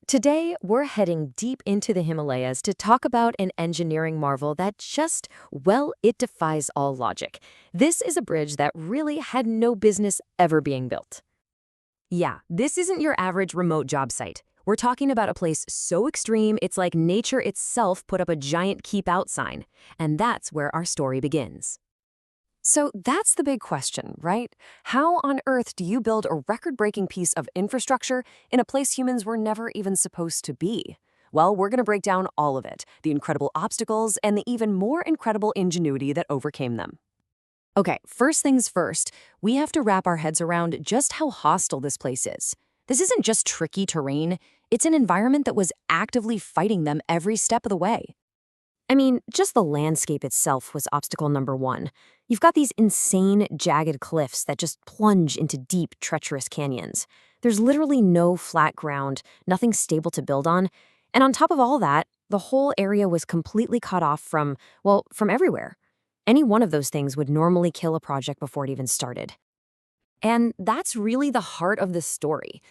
Today, we're heading deep into the Himalayas to talk about an engineering marvel that just, well, it defies all logic. This is a bridge that really had no business ever being built. Yeah, this isn't your average remote job site. We're talking about a place so extreme, it's like nature itself put up a giant keep out sign. And that's where our story begins. So that's the big question, right? How on earth do you build a record-breaking piece of infrastructure in a place humans were never even supposed to be? Well, we're going to break down all of it, the incredible obstacles and the even more incredible ingenuity that overcame them. Okay, first things first, we have to wrap our heads around just how hostile this place is. This isn't just tricky terrain, it's an environment that was actively fighting them every step of the way. I mean, just the landscape itself was obstacle number one. You've got these insane, jagged cliffs that just plunge into deep, treacherous canyons. There's literally no flat ground, nothing stable to build on. And on top of all that, the whole area was completely cut off from, well, from everywhere. Any one of those things would normally kill a project before it even started. And that's really the heart of this story.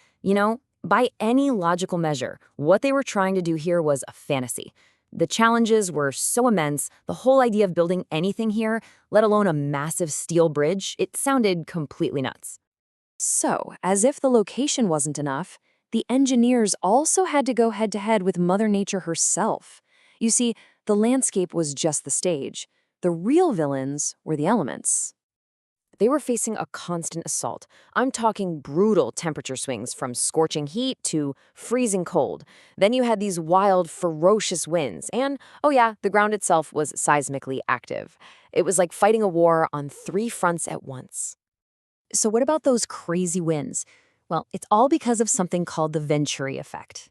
By any logical measure, what they were trying to do here was a fantasy. The challenges were so immense, the whole idea of building anything here, let alone a massive steel bridge, it sounded completely nuts. So, as if the location wasn't enough, the engineers also had to go head-to-head with Mother Nature herself. You see, the landscape was just the stage. The real villains were the elements. They were facing a constant assault. I'm talking brutal temperature swings from scorching heat to freezing cold. Then you had these wild, ferocious winds. And, oh yeah, the ground itself was seismically active. It was like fighting a war on three fronts at once. So what about those crazy winds? Well, it's all because of something called the Venturi effect.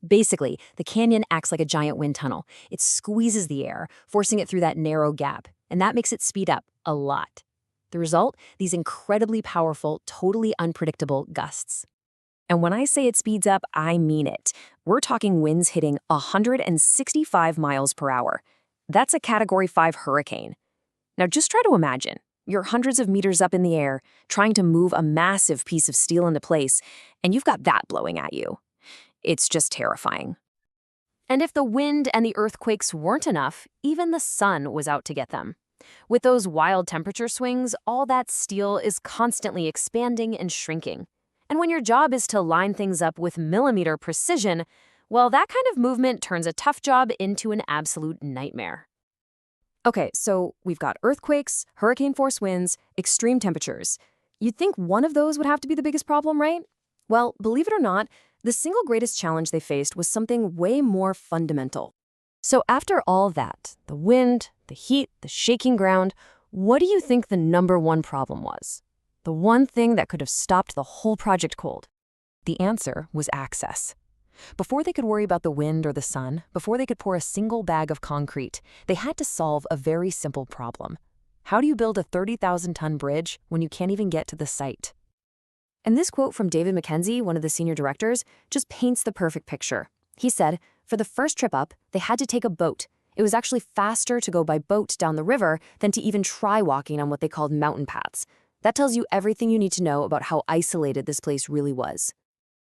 Basically, the canyon acts like a giant wind tunnel. It squeezes the air, forcing it through that narrow gap, and that makes it speed up a lot. The result? These incredibly powerful, totally unpredictable gusts. And when I say it speeds up, I mean it. We're talking winds hitting 165 miles per hour. That's a Category 5 hurricane. Now just try to imagine. You're hundreds of meters up in the air, trying to move a massive piece of steel into place, and you've got that blowing at you. It's just terrifying. And if the wind and the earthquakes weren't enough, even the sun was out to get them. With those wild temperature swings, all that steel is constantly expanding and shrinking. And when your job is to line things up with millimeter precision, well, that kind of movement turns a tough job into an absolute nightmare. Okay, so we've got earthquakes, hurricane-force winds, extreme temperatures. You'd think one of those would have to be the biggest problem, right? Well, believe it or not, the single greatest challenge they faced was something way more fundamental. So after all that, the wind, the heat, the shaking ground, what do you think the number one problem was? The one thing that could have stopped the whole project cold? The answer was access. Before they could worry about the wind or the sun, before they could pour a single bag of concrete, they had to solve a very simple problem. How do you build a 30,000-ton bridge when you can't even get to the site? And this quote from David Mackenzie, one of the senior directors, just paints the perfect picture. He said, for the first trip up, they had to take a boat. It was actually faster to go by boat down the river than to even try walking on what they called mountain paths. That tells you everything you need to know about how isolated this place really was.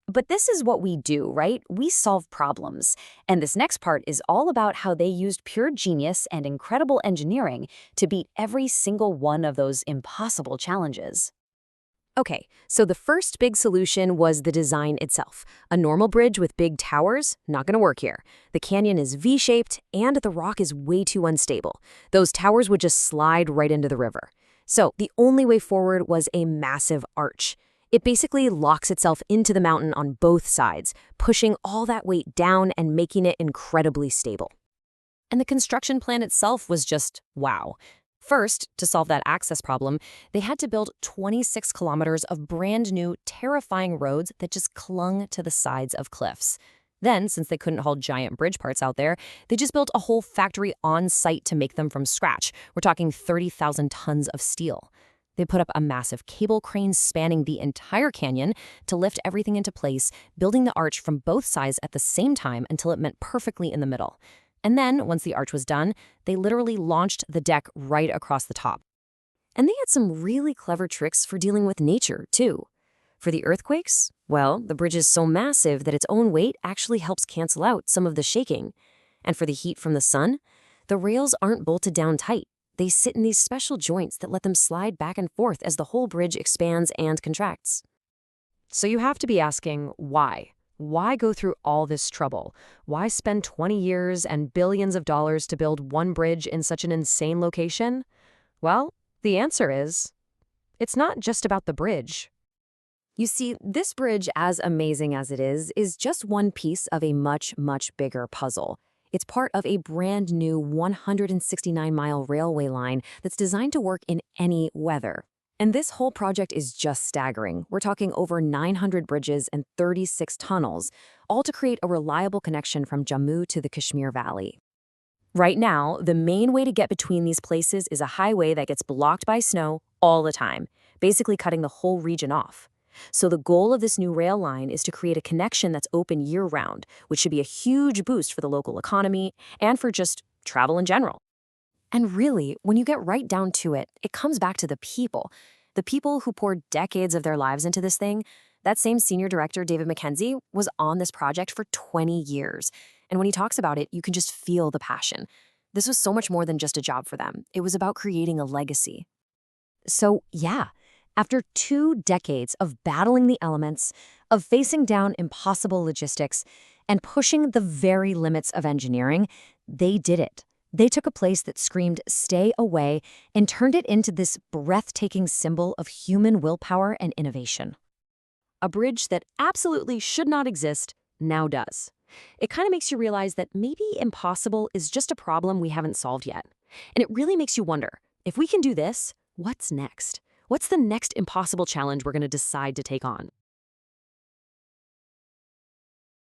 But this is what we do, right? We solve problems. And this next part is all about how they used pure genius and incredible engineering to beat every single one of those impossible challenges. Okay, so the first big solution was the design itself. A normal bridge with big towers, not gonna work here. The canyon is V-shaped and the rock is way too unstable. Those towers would just slide right into the river. So the only way forward was a massive arch. It basically locks itself into the mountain on both sides, pushing all that weight down and making it incredibly stable. And the construction plan itself was just wow. First, to solve that access problem, they had to build 26 kilometers of brand new, terrifying roads that just clung to the sides of cliffs. Then, since they couldn't haul giant bridge parts out there, they just built a whole factory on site to make them from scratch. We're talking 30,000 tons of steel. They put up a massive cable crane spanning the entire canyon to lift everything into place, building the arch from both sides at the same time until it met perfectly in the middle. And then, once the arch was done, they literally launched the deck right across the top. And they had some really clever tricks for dealing with nature, too. For the earthquakes, well, the bridge is so massive that its own weight actually helps cancel out some of the shaking. And for the heat from the sun, the rails aren't bolted down tight. They sit in these special joints that let them slide back and forth as the whole bridge expands and contracts. So you have to be asking, why? Why go through all this trouble? Why spend 20 years and billions of dollars to build one bridge in such an insane location? Well, the answer is, it's not just about the bridge. You see, this bridge, as amazing as it is just one piece of a much, much bigger puzzle. It's part of a brand new 169-mile railway line that's designed to work in any weather. And this whole project is just staggering. We're talking over 900 bridges and 36 tunnels, all to create a reliable connection from Jammu to the Kashmir Valley. Right now, the main way to get between these places is a highway that gets blocked by snow all the time, basically cutting the whole region off. So the goal of this new rail line is to create a connection that's open year-round, which should be a huge boost for the local economy and for just travel in general. And really, when you get right down to it, it comes back to the people. The people who poured decades of their lives into this thing. That same senior director, David Mackenzie, was on this project for 20 years. And when he talks about it, you can just feel the passion. This was so much more than just a job for them. It was about creating a legacy. So, yeah, after 2 decades of battling the elements, of facing down impossible logistics, and pushing the very limits of engineering, they did it. They took a place that screamed, "Stay away," and turned it into this breathtaking symbol of human willpower and innovation. A bridge that absolutely should not exist now does. It kind of makes you realize that maybe impossible is just a problem we haven't solved yet. And it really makes you wonder, if we can do this, what's next? What's the next impossible challenge we're going to decide to take on?